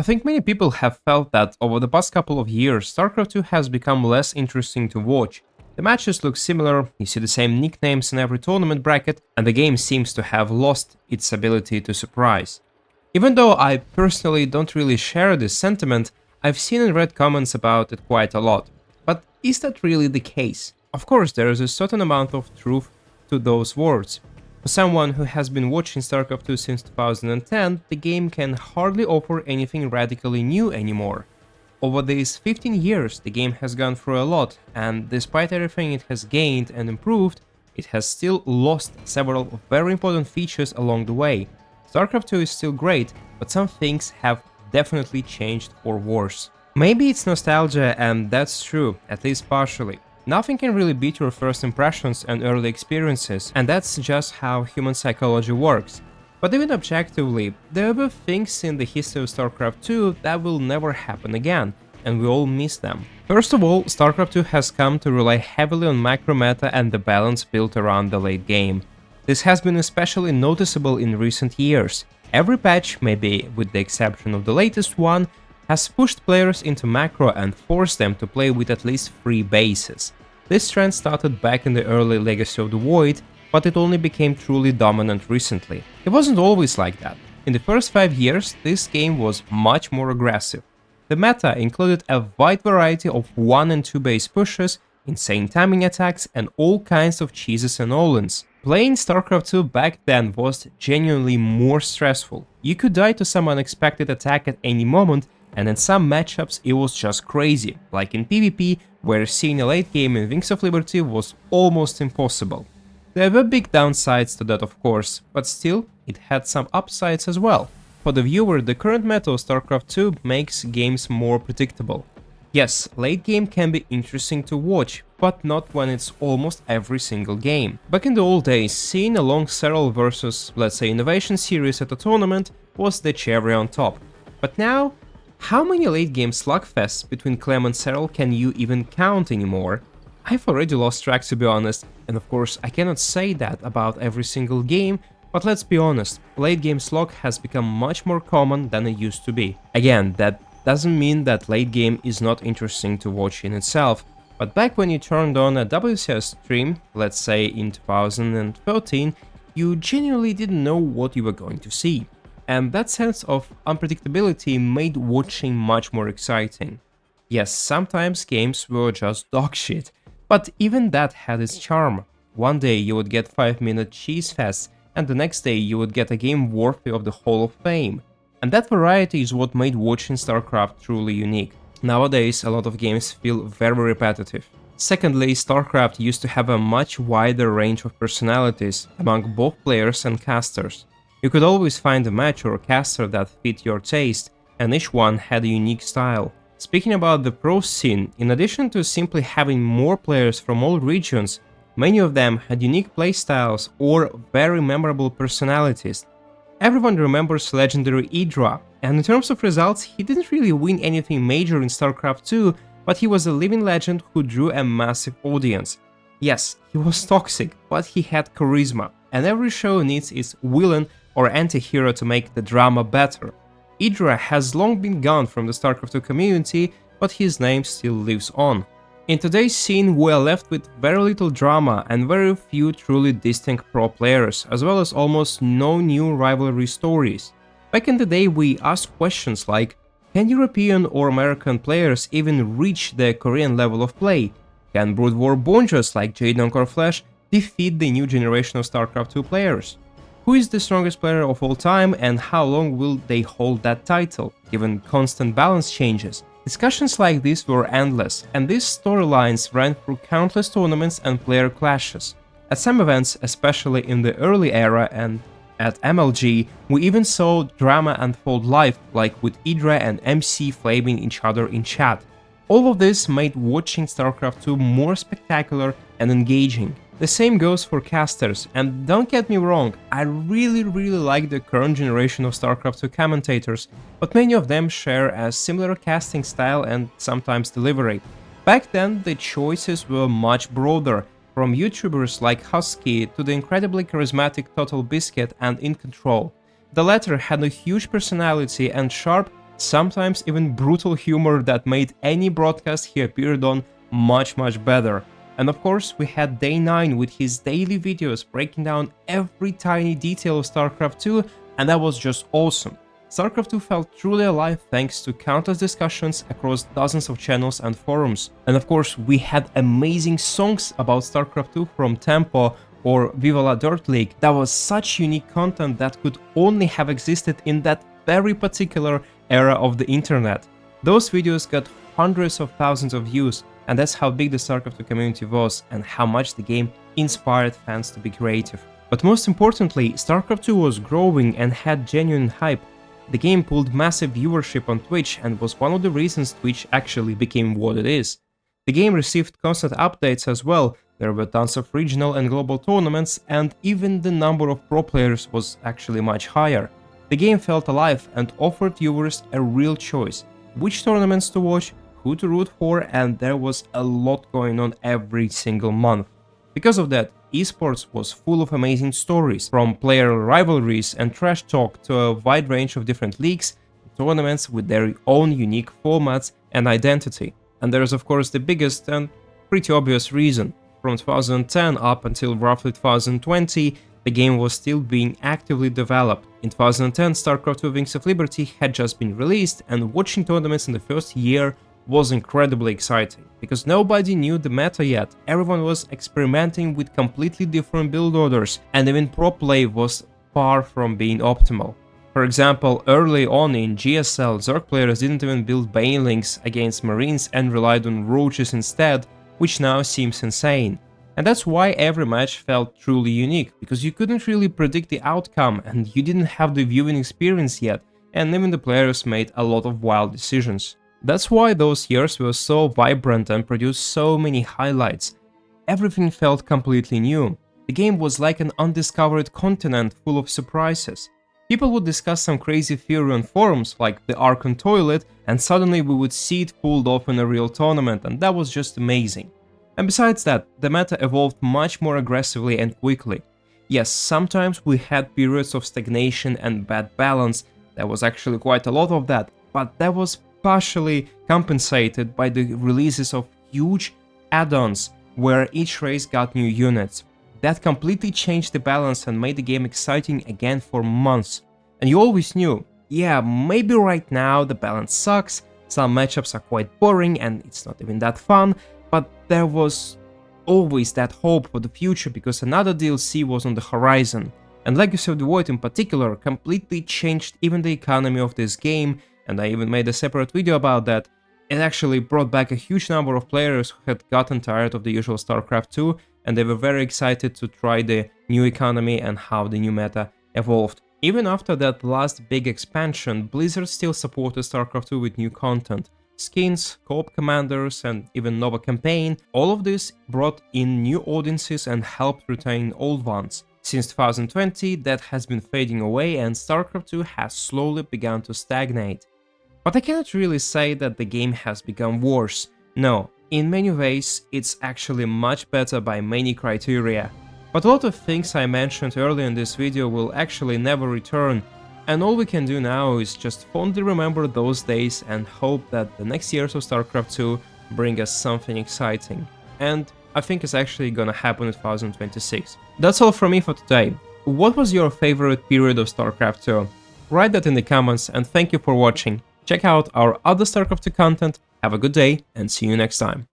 I think many people have felt that over the past couple of years, StarCraft 2 has become less interesting to watch. The matches look similar, you see the same nicknames in every tournament bracket, and the game seems to have lost its ability to surprise. Even though I personally don't really share this sentiment, I've seen and read comments about it quite a lot. But is that really the case? Of course, there is a certain amount of truth to those words. For someone who has been watching StarCraft 2 since 2010, the game can hardly offer anything radically new anymore. Over these 15 years, the game has gone through a lot, and despite everything it has gained and improved, it has still lost several very important features along the way. StarCraft 2 is still great, but some things have definitely changed for worse. Maybe it's nostalgia, and that's true, at least partially. Nothing can really beat your first impressions and early experiences, and that's just how human psychology works. But even objectively, there were things in the history of StarCraft 2 that will never happen again, and we all miss them. First of all, StarCraft 2 has come to rely heavily on macro meta and the balance built around the late game. This has been especially noticeable in recent years. Every patch, maybe with the exception of the latest one, has pushed players into macro and forced them to play with at least 3 bases. This trend started back in the early Legacy of the Void, but it only became truly dominant recently. It wasn't always like that. In the first 5 years, this game was much more aggressive. The meta included a wide variety of 1 and 2 base pushes, insane timing attacks, and all kinds of cheeses and all-ins. Playing StarCraft 2 back then was genuinely more stressful. You could die to some unexpected attack at any moment, and in some matchups it was just crazy, like in PvP, where seeing a late game in Wings of Liberty was almost impossible. There were big downsides to that, of course, but still, it had some upsides as well. For the viewer, the current meta of StarCraft 2 makes games more predictable. Yes, late game can be interesting to watch, but not when it's almost every single game. Back in the old days, seeing a long Serral versus, let's say, Innovation series at a tournament was the cherry on top. But now, how many late game slugfests between Clem and Serral can you even count anymore? I've already lost track, to be honest, and of course I cannot say that about every single game, but let's be honest, late game slog has become much more common than it used to be. Again, that doesn't mean that late game is not interesting to watch in itself, but back when you turned on a WCS stream, let's say in 2013, you genuinely didn't know what you were going to see. And that sense of unpredictability made watching much more exciting. Yes, sometimes games were just dog shit, but even that had its charm. One day you would get 5-minute cheese fests, and the next day you would get a game worthy of the Hall of Fame. And that variety is what made watching StarCraft truly unique. Nowadays, a lot of games feel very repetitive. Secondly, StarCraft used to have a much wider range of personalities among both players and casters. You could always find a match or a caster that fit your taste, and each one had a unique style. Speaking about the pro scene, in addition to simply having more players from all regions, many of them had unique playstyles or very memorable personalities. Everyone remembers legendary Idra, and in terms of results, he didn't really win anything major in StarCraft 2, but he was a living legend who drew a massive audience. Yes, he was toxic, but he had charisma, and every show needs its villain or anti-hero to make the drama better. Idra has long been gone from the StarCraft 2 community, but his name still lives on. In today's scene, we are left with very little drama and very few truly distinct pro players, as well as almost no new rivalry stories. Back in the day, we asked questions like, can European or American players even reach the Korean level of play? Can Brood War Bonjas like Jaden or Flash defeat the new generation of StarCraft 2 players? Who is the strongest player of all time and how long will they hold that title, given constant balance changes? Discussions like this were endless, and these storylines ran through countless tournaments and player clashes. At some events, especially in the early era and at MLG, we even saw drama unfold live, like with Idra and MC flaming each other in chat. All of this made watching StarCraft 2 more spectacular and engaging. The same goes for casters, and don't get me wrong, I really like the current generation of StarCraft 2 commentators, but many of them share a similar casting style and sometimes delivery. Back then, the choices were much broader, from YouTubers like Husky to the incredibly charismatic Total Biscuit and In Control. The latter had a huge personality and sharp, sometimes even brutal humor that made any broadcast he appeared on much better. And of course, we had Day 9 with his daily videos breaking down every tiny detail of StarCraft 2, and that was just awesome. StarCraft 2 felt truly alive thanks to countless discussions across dozens of channels and forums. And of course, we had amazing songs about StarCraft 2 from Tempo or Viva la Dirt League. That was such unique content that could only have existed in that very particular era of the internet. Those videos got hundreds of thousands of views, and that's how big the StarCraft 2 community was and how much the game inspired fans to be creative. But most importantly, StarCraft 2 was growing and had genuine hype. The game pulled massive viewership on Twitch and was one of the reasons Twitch actually became what it is. The game received constant updates as well, there were tons of regional and global tournaments, and even the number of pro players was actually much higher. The game felt alive and offered viewers a real choice, which tournaments to watch, who to root for, and there was a lot going on every single month. Because of that, esports was full of amazing stories, from player rivalries and trash talk to a wide range of different leagues, tournaments with their own unique formats and identity. And there's of course the biggest and pretty obvious reason. From 2010 up until roughly 2020, the game was still being actively developed. In 2010, StarCraft 2 Wings of Liberty had just been released, and watching tournaments in the first year was incredibly exciting, because nobody knew the meta yet, everyone was experimenting with completely different build orders, and even pro play was far from being optimal. For example, early on in GSL, Zerg players didn't even build Banelings against Marines and relied on Roaches instead, which now seems insane. And that's why every match felt truly unique, because you couldn't really predict the outcome and you didn't have the viewing experience yet, and even the players made a lot of wild decisions. That's why those years were so vibrant and produced so many highlights. Everything felt completely new. The game was like an undiscovered continent full of surprises. People would discuss some crazy theory on forums like the Archon toilet, and suddenly we would see it pulled off in a real tournament, and that was just amazing. And besides that, the meta evolved much more aggressively and quickly. Yes, sometimes we had periods of stagnation and bad balance, there was actually quite a lot of that, but that was partially compensated by the releases of huge add-ons where each race got new units. That completely changed the balance and made the game exciting again for months. And you always knew, yeah, maybe right now the balance sucks, some matchups are quite boring and it's not even that fun, but there was always that hope for the future because another DLC was on the horizon. And Legacy of the Void in particular completely changed even the economy of this game, and I even made a separate video about that. It actually brought back a huge number of players who had gotten tired of the usual StarCraft 2, and they were very excited to try the new economy and how the new meta evolved. Even after that last big expansion, Blizzard still supported StarCraft 2 with new content. Skins, co-op commanders, and even Nova campaign, all of this brought in new audiences and helped retain old ones. Since 2020, that has been fading away and StarCraft 2 has slowly begun to stagnate. But I cannot really say that the game has become worse. No, in many ways, it's actually much better by many criteria. But a lot of things I mentioned earlier in this video will actually never return, and all we can do now is just fondly remember those days and hope that the next years of StarCraft 2 bring us something exciting. And I think it's actually gonna happen in 2026. That's all from me for today. What was your favorite period of StarCraft 2? Write that in the comments, and thank you for watching. Check out our other StarCraft 2 content, have a good day, and see you next time.